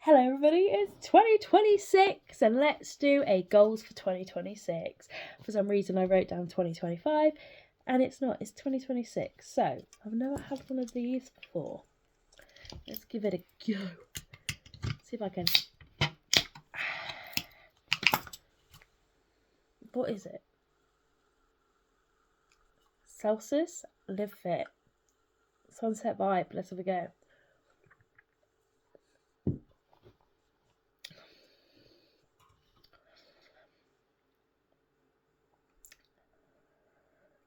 Hello everybody, it's 2026 and let's do a goals for 2026. For some reason I wrote down 2025 and it's not, it's 2026. So I've never had one of these before. Let's give it a go. See if I can. What is it? Celsius, live fit. Sunset vibe, let's have a go.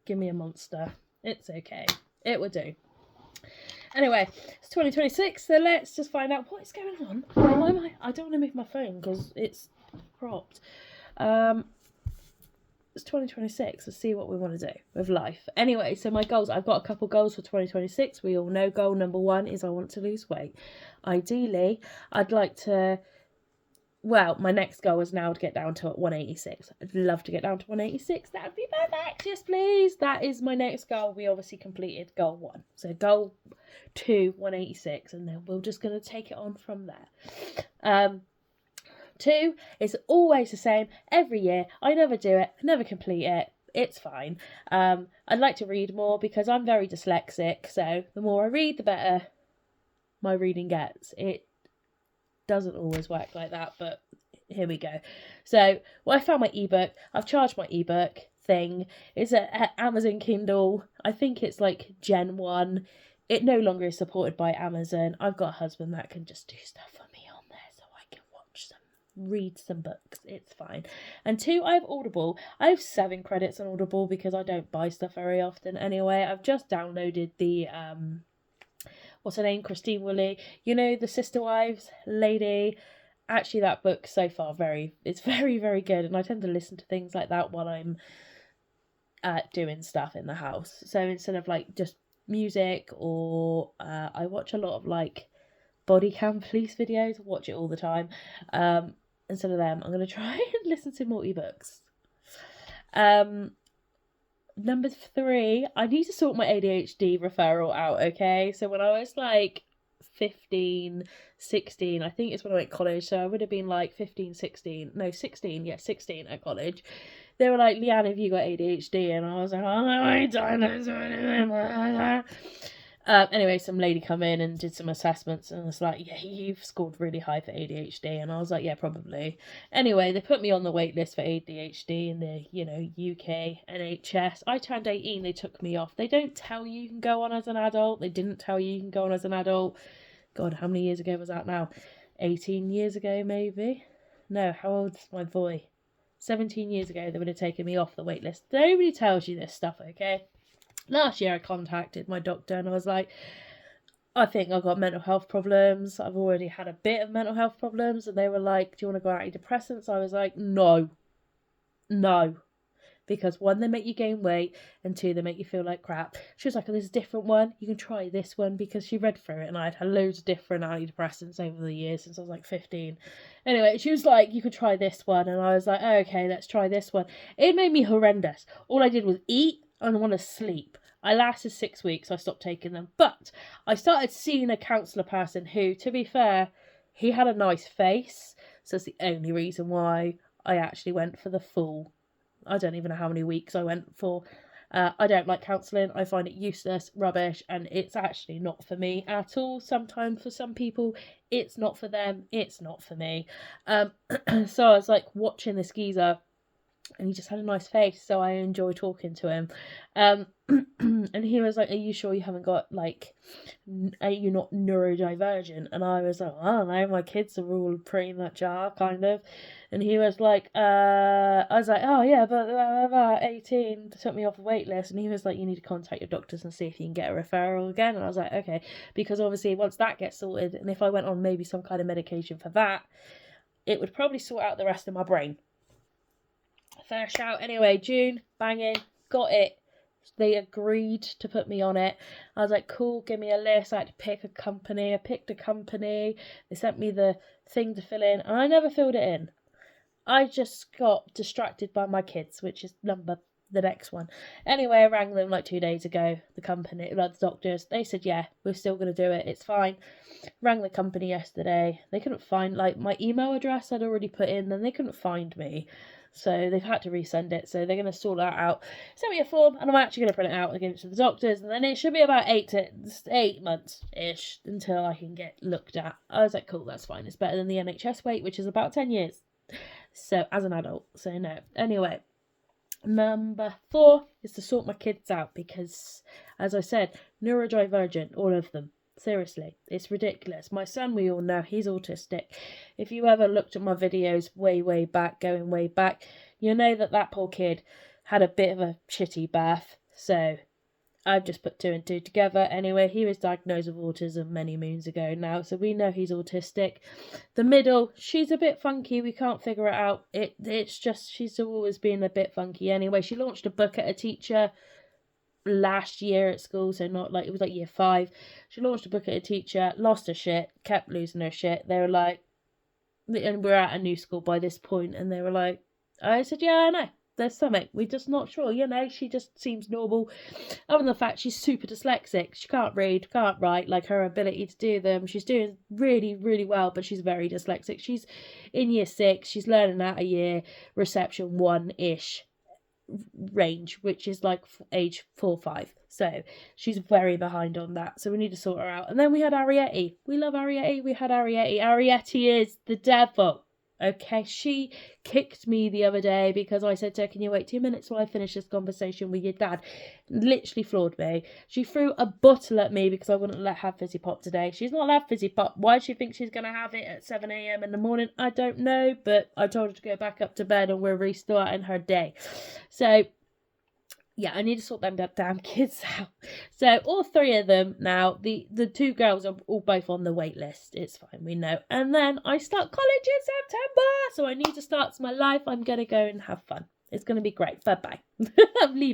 Give me a monster. It's okay. It will do. Anyway, it's 2026, so let's just find out what is going on. Why am I don't want to move my phone because it's propped. It's 2026. Let's see what we want to do with life. Anyway, so my goals. I've got a couple goals for 2026. We all know goal number 1 is I want to lose weight. Ideally, I'd like to... Well, my next goal is now to get down to 186. I'd love to get down to 186. That would be perfect. Yes, please. That is my next goal. We obviously completed goal 1. So goal 2, 186. And then we're just going to take it on from there. 2 is always the same every year. I never do it. I never complete it. It's fine. I'd like to read more because I'm very dyslexic. So the more I read, the better my reading gets. It doesn't always work like that, but here we go. So I found my ebook. I've charged my ebook thing. It's at Amazon Kindle. I think it's like Gen 1. It no longer is supported by Amazon. I've got a husband that can just do stuff for me on there so I can watch some, read some books. It's fine. And 2, I have Audible. I have 7 credits on Audible because I don't buy stuff very often anyway. I've just downloaded the what's her name? Christine Woolley. You know, the Sister Wives lady. Actually, that book so far it's very, very good. And I tend to listen to things like that while I'm doing stuff in the house. So instead of like just music or I watch a lot of like body cam police videos. I watch it all the time. Instead of them, I'm going to try and listen to more ebooks. Number 3, I need to sort my ADHD referral out, okay? So when I was like 15, 16, I think it's when I went to college, so I would have been like 15, 16, no, 16, yeah, 16 at college. They were like, Leanne, have you got ADHD? And I was like, oh no, I don't. Anyway, some lady come in and did some assessments and was like, yeah, you've scored really high for ADHD. And I was like, yeah, probably. Anyway, they put me on the wait list for ADHD in the, UK NHS. I turned 18, they took me off. They don't tell you can go on as an adult. They didn't tell you can go on as an adult. God, how many years ago was that now? 18 years ago, maybe? No, how old's my boy? 17 years ago, they would have taken me off the wait list. Nobody tells you this stuff, okay? Last year I contacted my doctor and I was like, I think I've got mental health problems. I've already had a bit of mental health problems. And they were like, do you want to go on antidepressants? I was like, no. Because 1, they make you gain weight, and 2, they make you feel like crap. She was like, oh, there's a different one. You can try this one, because she read through it and I had loads of different antidepressants over the years since I was like 15. Anyway, she was like, you could try this one. And I was like, oh, okay, let's try this one. It made me horrendous. All I did was eat and want to sleep. I lasted 6 weeks, so I stopped taking them. But I started seeing a counsellor person who, to be fair, he had a nice face. So it's the only reason why I actually went for the full. I don't even know how many weeks I went for. I don't like counselling. I find it useless, rubbish, and it's actually not for me at all. Sometimes for some people, it's not for them. It's not for me. So I was like watching this geezer, and he just had a nice face, so I enjoy talking to him. And he was like, are you sure you haven't got, like, are you not neurodivergent? And I was like, I don't know, my kids are all pretty much are, kind of. And he was like, I was like, oh yeah, but 18 took me off the wait list. And he was like, you need to contact your doctors and see if you can get a referral again. And I was like, okay, because obviously once that gets sorted, and if I went on maybe some kind of medication for that, it would probably sort out the rest of my brain. Fair shout. Anyway, June, banging, got it. They agreed to put me on it. I was like, cool, give me a list. I had to pick a company. I picked a company. They sent me the thing to fill in, and I never filled it in. I just got distracted by my kids, which is number the next one. Anyway, I rang them like 2 days ago, the company, like the doctors. They said, yeah, we're still going to do it. It's fine. Rang the company yesterday. They couldn't find, like, my email address I'd already put in, then they couldn't find me. So they've had to resend it. So they're going to sort that out. Send me a form, and I'm actually going to print it out and give it to the doctors. And then it should be about 8 months-ish until I can get looked at. I was like, cool, that's fine. It's better than the NHS wait, which is about 10 years. So, as an adult. So, no. Anyway. Number 4 is to sort my kids out because, as I said, neurodivergent, all of them. Seriously, it's ridiculous. My son, we all know, he's autistic. If you ever looked at my videos way back, going way back, you know that poor kid had a bit of a shitty birth. So I've just put 2 and 2 together. Anyway, he was diagnosed with autism many moons ago now, so we know he's autistic. The middle, she's a bit funky. We can't figure it out. It's just, she's always been a bit funky. Anyway, she launched a book at a teacher last year at school, so not like, it was like year 5. She launched a book at a teacher, lost her shit, kept losing her shit. They were like, and we're at a new school by this point, and they were like, I said, yeah, I know. There's something. We're just not sure, you know. She just seems normal. Other than the fact she's super dyslexic. She can't read, can't write, like her ability to do them. She's doing really well, but she's very dyslexic. She's in year 6. She's learning at a year reception 1-ish range, which is like age 4-5. So she's very behind on that. So we need to sort her out. And then we had Ariete. We love Ariete. We had Ariete. Ariete is the devil. Okay, she kicked me the other day because I said to her, can you wait 2 minutes while I finish this conversation with your dad? Literally floored me. She threw a bottle at me because I wouldn't let her have fizzy pop today. She's not allowed fizzy pop. Why does she think she's going to have it at 7 a.m. in the morning? I don't know, but I told her to go back up to bed and we're restarting her day. So yeah, I need to sort them damn kids out. So all 3 of them now, the 2 girls are all both on the wait list. It's fine, we know. And then I start college in September. So I need to start my life. I'm going to go and have fun. It's going to be great. Bye-bye. I'm leaving.